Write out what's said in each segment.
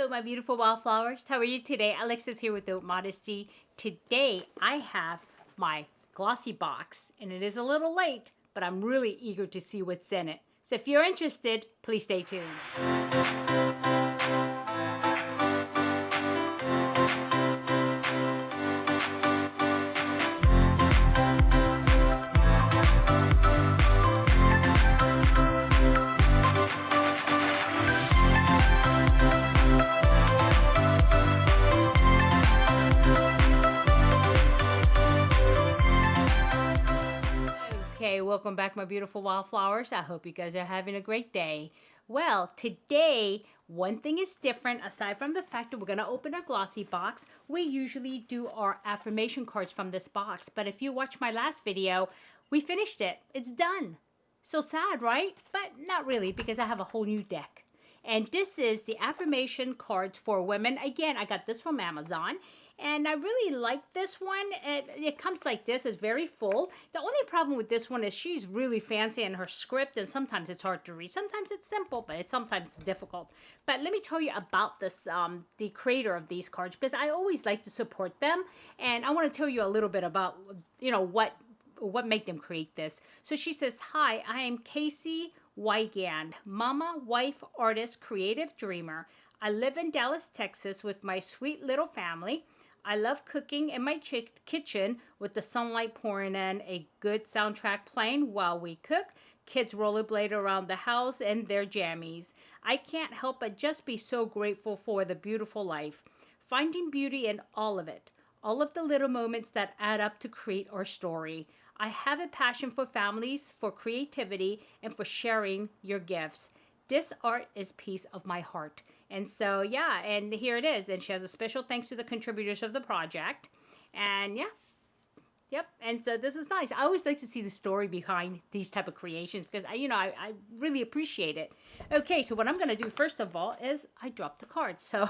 Hello, my beautiful wildflowers. How are you today? Alexis here with Modesty. Today, I have my Glossybox, and it is a little late, but I'm really eager to see what's in it. So if you're interested, please stay tuned. Okay, welcome back, my beautiful wildflowers. I hope you guys are having a great day. Well, today, one thing is different aside from the fact that we're going to open our Glossybox. We usually do our affirmation cards from this box, but if you watched my last video, we finished it. It's done. So sad, right? But not really, because I have a whole new deck. And this is the affirmation cards for women. Again, I got this from Amazon. And I really like this one. It comes like this. It's very full. The only problem with this one is she's really fancy in her script, and sometimes it's hard to read. Sometimes it's simple, but it's sometimes difficult. But let me tell you about this, the creator of these cards, because I always like to support them. And I want to tell you a little bit about, you know, what made them create this. So she says, "Hi, I am Casey Wygand, mama, wife, artist, creative dreamer. I live in Dallas, Texas with my sweet little family. I love cooking in my kitchen with the sunlight pouring in, a good soundtrack playing while we cook, kids rollerblade around the house in their jammies. I can't help but just be so grateful for the beautiful life, finding beauty in all of it, all of the little moments that add up to create our story. I have a passion for families, for creativity, and for sharing your gifts. This art is piece of my heart." And so, yeah, and here it is. And she has a special thanks to the contributors of the project. And yeah, yep. And so this is nice. I always like to see the story behind these type of creations because, I really appreciate it. Okay, so what I'm going to do first of all is I dropped the cards. So,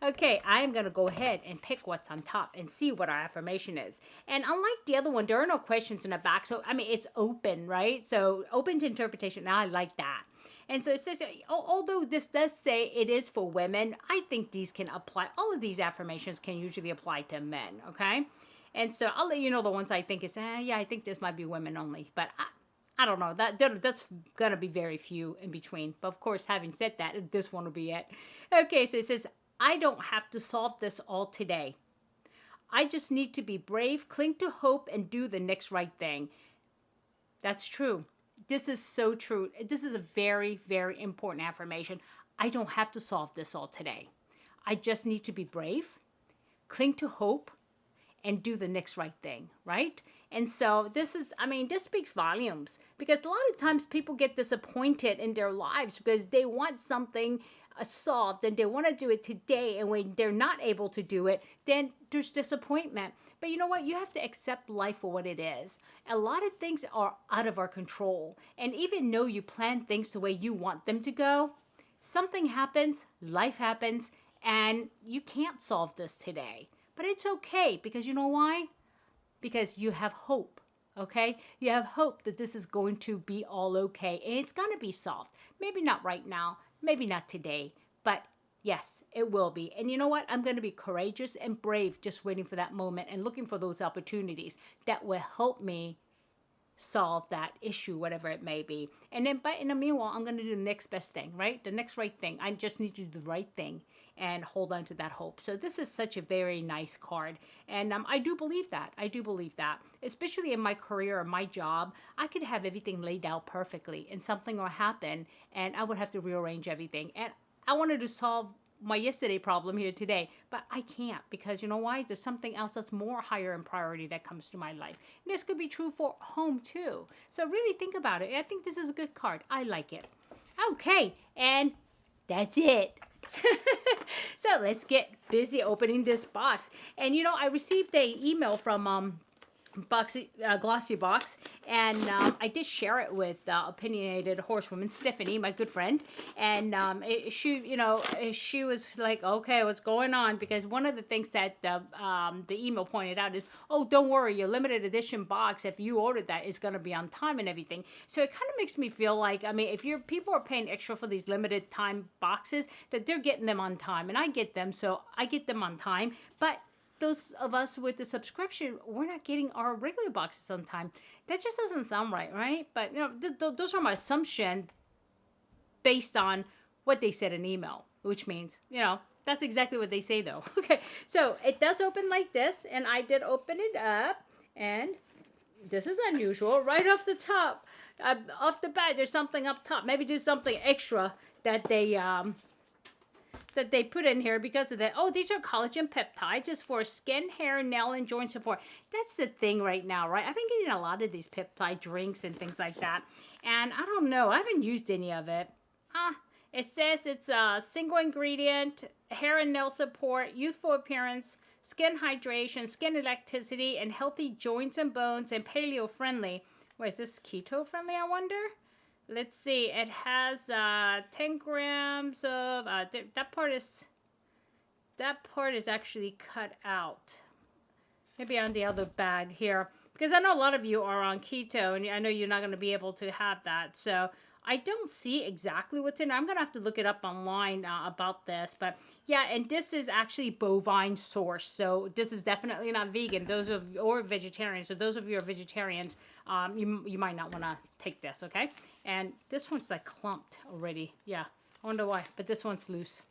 okay, I am going to go ahead and pick what's on top and see what our affirmation is. And unlike the other one, there are no questions in the back. So, I mean, it's open, right? So, open to interpretation. Now I like that. And so it says, although this does say it is for women, I think these can apply. All of these affirmations can usually apply to men, okay? And so I'll let you know the ones I think is, yeah, I think this might be women only. But I don't know. That's going to be very few in between. But of course, having said that, this one will be it. Okay, so it says, I don't have to solve this all today. I just need to be brave, cling to hope, and do the next right thing. That's true. This is so true. This is a very, very important affirmation. I don't have to solve this all today. I just need to be brave, cling to hope, and do the next right thing, right? And so this is, this speaks volumes because a lot of times people get disappointed in their lives because they want something solved and they want to do it today. And when they're not able to do it, then there's disappointment. But you know what? You have to accept life for what it is. A lot of things are out of our control. And even though you plan things the way you want them to go, something happens, life happens, and you can't solve this today. But it's okay because you know why? Because you have hope, okay? You have hope that this is going to be all okay and it's going to be solved. Maybe not right now, maybe not today, but yes, it will be. And you know what? I'm going to be courageous and brave just waiting for that moment and looking for those opportunities that will help me solve that issue, whatever it may be. And then, but in the meanwhile, I'm going to do the next best thing, right? The next right thing. I just need to do the right thing and hold on to that hope. So this is such a very nice card. And I do believe that. I do believe that. Especially in my career or my job, I could have everything laid out perfectly and something will happen and I would have to rearrange everything. And I wanted to solve my yesterday problem here today, but I can't because you know why? There's something else that's more higher in priority that comes to my life. And this could be true for home too. So really think about it. I think this is a good card. I like it. Okay, and that's it. So let's get busy opening this box. And you know, I received an email from Glossybox, and I did share it with opinionated horsewoman Stephanie, my good friend, and she was like, okay, what's going on? Because one of the things that the email pointed out is, oh, don't worry, your limited edition box, if you ordered that, is going to be on time and everything. So it kind of makes me feel like, I mean, if people are paying extra for these limited time boxes, that they're getting them on time, and I get them, so I get them on time, but those of us with the subscription, we're not getting our regular boxes on time. That just doesn't sound right? But, those are my assumption based on what they said in email, which means, that's exactly what they say, though. Okay, so it does open like this, and I did open it up, and this is unusual. Right off the top, off the bat, there's something up top. Maybe there's something extra that they put in here because of that. Oh, these are collagen peptides. It's for skin, hair, nail, and joint support. That's the thing right now, right? I've been getting a lot of these peptide drinks and things like that. And I don't know. I haven't used any of it. It says it's a single ingredient, hair and nail support, youthful appearance, skin hydration, skin elasticity, and healthy joints and bones, and paleo friendly. Wait, is this keto friendly, I wonder? Let's see, it has 10 grams of, that part is actually cut out. Maybe on the other bag here. Because I know a lot of you are on keto, and I know you're not going to be able to have that. So I don't see exactly what's in it. I'm going to have to look it up online about this. But yeah, and this is actually bovine source. So this is definitely not vegan. Or vegetarian. So those of you who are vegetarians, you might not want to take this, okay? And this one's like clumped already. Yeah, I wonder why. But this one's loose.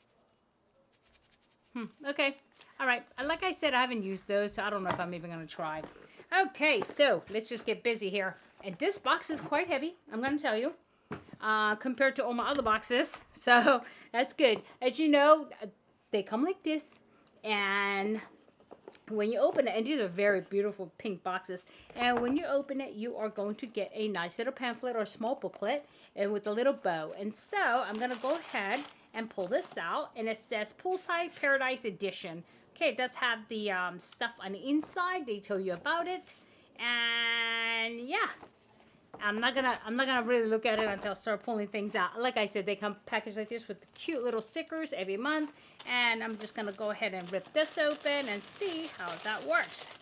Okay. All right. Like I said, I haven't used those, so I don't know if I'm even going to try. Okay, so let's just get busy here. And this box is quite heavy, I'm going to tell you, compared to all my other boxes. So that's good. As you know, they come like this. And when you open it, and these are very beautiful pink boxes, and when you open it, you are going to get a nice little pamphlet or small booklet and with a little bow. And so I'm going to go ahead and pull this out, and it says Poolside Paradise Edition. Okay, it does have the stuff on the inside. They tell you about it, and yeah, I'm not gonna really look at it until I start pulling things out. Like I said, they come packaged like this with cute little stickers every month. And I'm just gonna go ahead and rip this open and see how that works.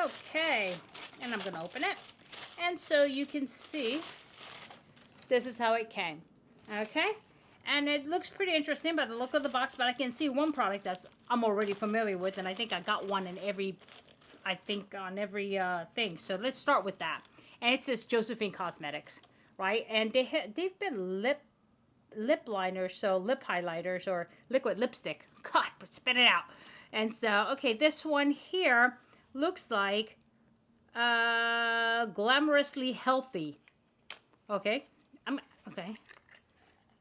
Okay, and I'm gonna open it. And so you can see, this is how it came. Okay, and it looks pretty interesting by the look of the box, but I can see one product that's I'm already familiar with, and I think I got one in every, on every thing. So let's start with that. And it says Josephine Cosmetics, right? And they've been lip liners, so lip highlighters or liquid lipstick. God, spit it out. And so, okay, this one here looks like glamorously healthy. Okay, okay.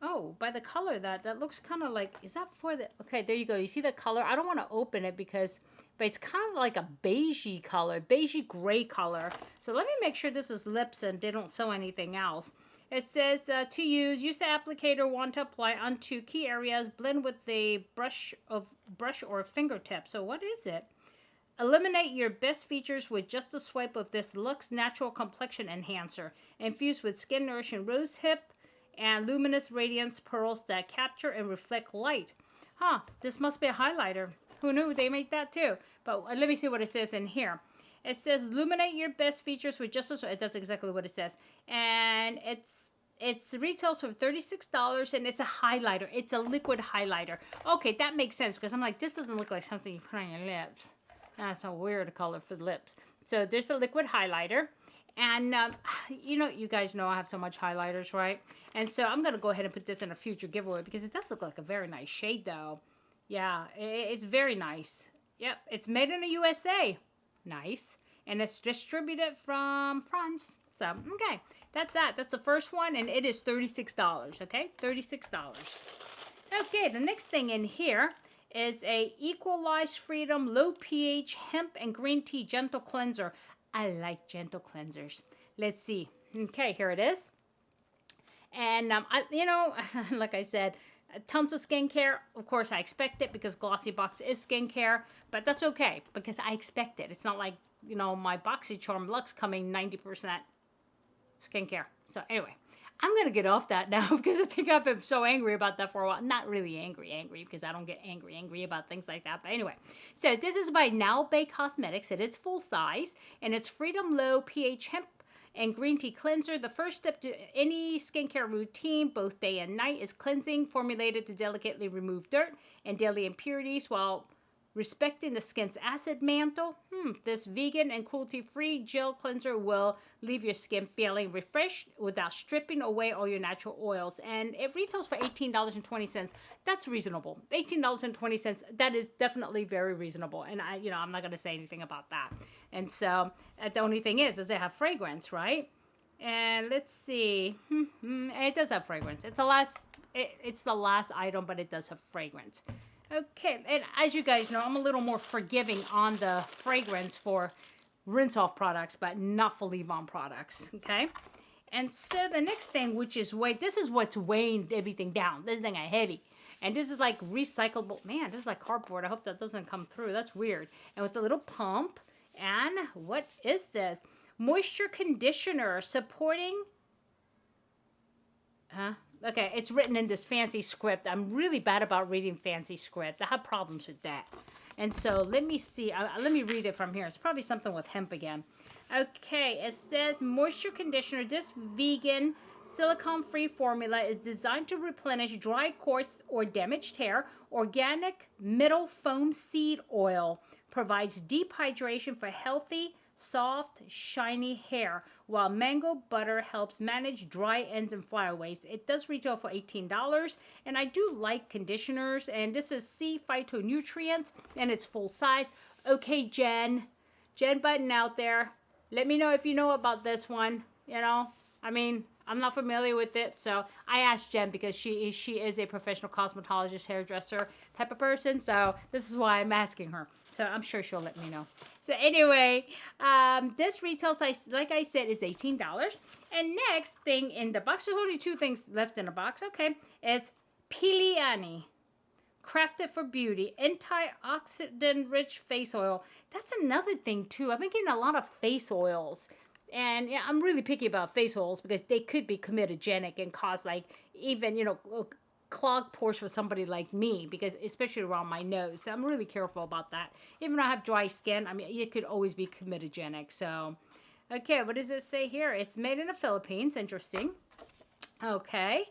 Oh, by the color, that looks kind of like, is that for the, okay, there you go. You see the color? I don't want to open it because, but it's kind of like a beigey color, beigey gray color. So let me make sure this is lips and they don't sell anything else. It says to use the applicator want to apply onto key areas, blend with the brush or fingertip. So what is it? Eliminate your best features with just a swipe of this Luxe Natural Complexion Enhancer, infused with skin nourishing rosehip and luminous radiance pearls that capture and reflect light. Huh, this must be a highlighter. Who knew they make that too? But let me see what it says in here. It says illuminate your best features with just a, that's exactly what it says. And it's retails for $36 and it's a highlighter. It's a liquid highlighter. Okay, that makes sense because I'm like, this doesn't look like something you put on your lips. That's a weird color for the lips. So there's a liquid highlighter. And, you guys know I have so much highlighters, right? And so I'm going to go ahead and put this in a future giveaway because it does look like a very nice shade, though. Yeah, it's very nice. Yep, it's made in the USA. Nice. And it's distributed from France. So, okay, that's that. That's the first one, and it is $36, okay? $36. Okay, the next thing in here is a Equalized Freedom Low pH Hemp and Green Tea Gentle Cleanser. I like gentle cleansers. Let's see. Okay, here it is. And, like I said, tons of skincare. Of course, I expect it because Glossybox is skincare. But that's okay because I expect it. It's not like you know, my BoxyCharm Luxe coming 90% skincare. So anyway, I'm going to get off that now because I think I've been so angry about that for a while. Not really angry because I don't get angry about things like that. But anyway, so this is by Allure Cosmetics. It is full size and it's Freedom Low pH Hemp and Green Tea Cleanser. The first step to any skincare routine, both day and night, is cleansing, formulated to delicately remove dirt and daily impurities while respecting the skin's acid mantle. This vegan and cruelty-free gel cleanser will leave your skin feeling refreshed without stripping away all your natural oils. And it retails for $18.20. That's reasonable. $18.20. That is definitely very reasonable. And I'm not going to say anything about that. And so the only thing is, does it have fragrance, right? And let's see. It does have fragrance. It's the last item, but it does have fragrance. Okay, and as you guys know, I'm a little more forgiving on the fragrance for rinse-off products, but not for leave-on products, okay? And so the next thing, which is this is what's weighing everything down. This thing is heavy. And this is like recyclable. Man, this is like cardboard. I hope that doesn't come through. That's weird. And with the little pump. And what is this? Moisture conditioner supporting... Okay, it's written in this fancy script. I'm really bad about reading fancy script. I have problems with that. And so let me see. Let me read it from here. It's probably something with hemp again. Okay, it says moisture conditioner. This vegan silicone-free formula is designed to replenish dry, coarse, or damaged hair. Organic middle foam seed oil provides deep hydration for healthy, soft, shiny hair, while mango butter helps manage dry ends and flyaways. It does retail for $18, and I do like conditioners, and this is C phytonutrients, and it's full size. Okay, Jen Button out there, let me know if you know about this one. I mean, I'm not familiar with it, so I asked Jen because she is a professional cosmetologist, hairdresser type of person, so this is why I'm asking her. So I'm sure she'll let me know. So anyway, this retails, like I said, is $18. And next thing in the box, there's only 2 things left in the box, okay, is Piliani, crafted for beauty, antioxidant-rich face oil. That's another thing, too. I've been getting a lot of face oils. And yeah, I'm really picky about face oils because they could be comedogenic and cause even, clogged pores for somebody like me, because especially around my nose. So I'm really careful about that. Even though I have dry skin, I mean, it could always be comedogenic. So, okay, what does it say here? It's made in the Philippines. Interesting. Okay.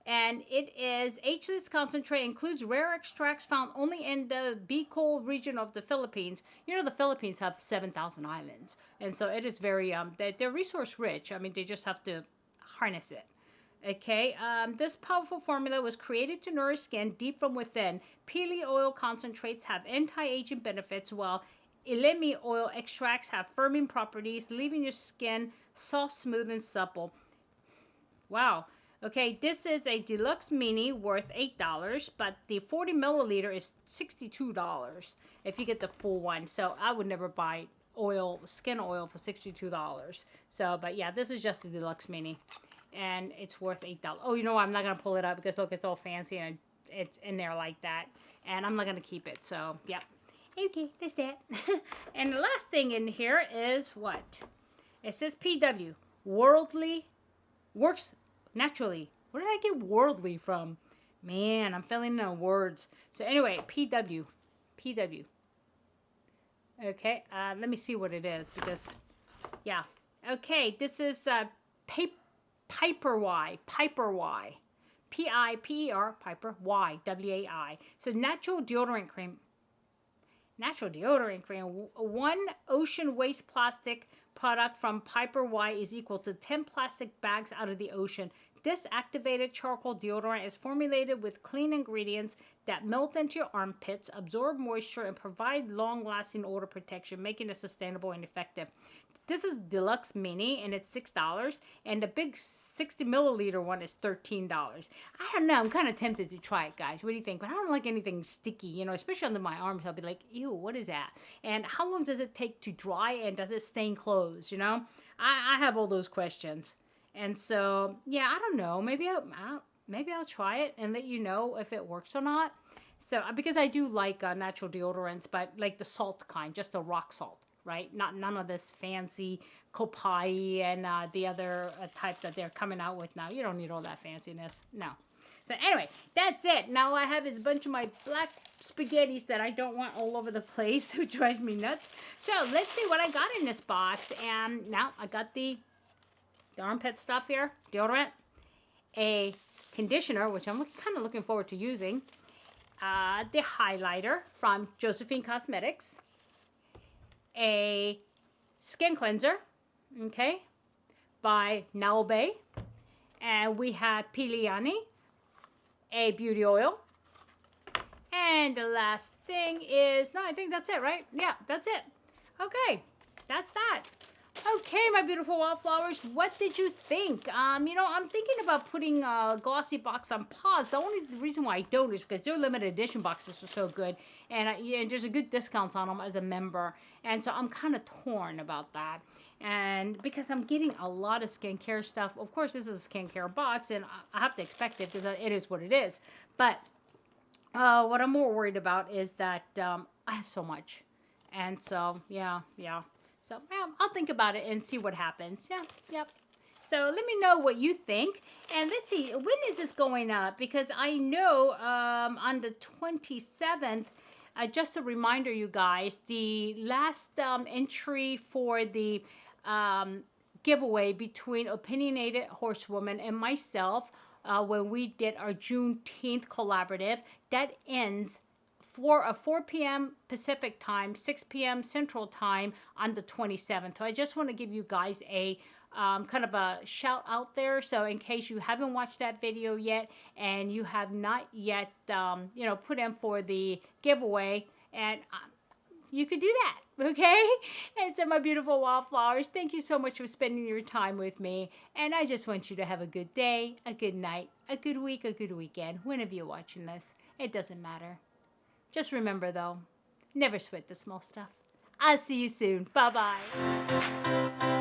And it is H-list concentrate, includes rare extracts found only in the Bicol region of the Philippines. The Philippines have 7,000 islands. And so it is very, they're resource rich. I mean, they just have to harness it. Okay, this powerful formula was created to nourish skin deep from within. Pili oil concentrates have anti-aging benefits, while Elemi oil extracts have firming properties, leaving your skin soft, smooth, and supple. Wow. Okay, this is a deluxe mini worth $8, but the 40 milliliter is $62 if you get the full one. So I would never buy skin oil for $62. So, but yeah, this is just a deluxe mini, and it's worth $8. Oh, you know what? I'm not gonna pull it up because look, it's all fancy and it's in there like that, and I'm not gonna keep it. So, yeah. Okay, that's that. And the last thing in here is what? It says PW, worldly, works naturally. Where did I get worldly from? Man, I'm filling in words. So anyway, PW. Okay, let me see what it is because, yeah. Okay, this is Piper Y. P-I-P-E-R, Piper, Y, W-A-I. So natural deodorant cream. One ocean waste plastic product from Piper Y is equal to 10 plastic bags out of the ocean. This activated charcoal deodorant is formulated with clean ingredients that melt into your armpits, absorb moisture, and provide long-lasting odor protection, making it sustainable and effective. This is deluxe mini, and it's $6, and the big 60 milliliter one is $13. I don't know. I'm kind of tempted to try it, guys. What do you think? But I don't like anything sticky, especially under my arms. I'll be like, ew, what is that? And how long does it take to dry, and does it stain clothes, I have all those questions. And so, yeah, I don't know. Maybe I'll try it and let you know if it works or not. So, because I do like natural deodorants, but like the salt kind, just the rock salt. right? None of this fancy Copai and the other type that they're coming out with now. You don't need all that fanciness. No. So anyway, that's it. Now I have this bunch of my black spaghettis that I don't want all over the place, which drives me nuts. So let's see what I got in this box. And now I got the armpit stuff here, deodorant, a conditioner, which I'm kind of looking forward to using, the highlighter from Josephine Cosmetics, a skin cleanser, okay, by Naobe, and we have Piliani, a beauty oil, and the last thing is, no, I think that's it, right? Yeah, that's it. Okay, that's that. Okay, my beautiful wildflowers, what did you think? You know, I'm thinking about putting Glossybox on pause. The only reason why I don't is because their limited edition boxes are so good, and there's a good discount on them as a member, and so I'm kind of torn about that. And because I'm getting a lot of skincare stuff. Of course, this is a skincare box, and I have to expect it because it is what it is. But what I'm more worried about is that I have so much. And so, yeah. So, yeah, I'll think about it and see what happens. Yeah, yep. So, let me know what you think. And let's see, when is this going up? Because I know on the 27th, just a reminder, you guys, the last entry for the giveaway between Opinionated Horsewoman and myself when we did our Juneteenth collaborative, that ends for 4 p.m. Pacific time, 6 p.m. Central time on the 27th. So I just want to give you guys a kind of a shout out there. So in case you haven't watched that video yet and you have not yet, you know, put in for the giveaway, and you could do that, okay? And so my beautiful wildflowers, thank you so much for spending your time with me. And I just want you to have a good day, a good night, a good week, a good weekend, whenever you're watching this. It doesn't matter. Just remember, though, never sweat the small stuff. I'll see you soon. Bye-bye.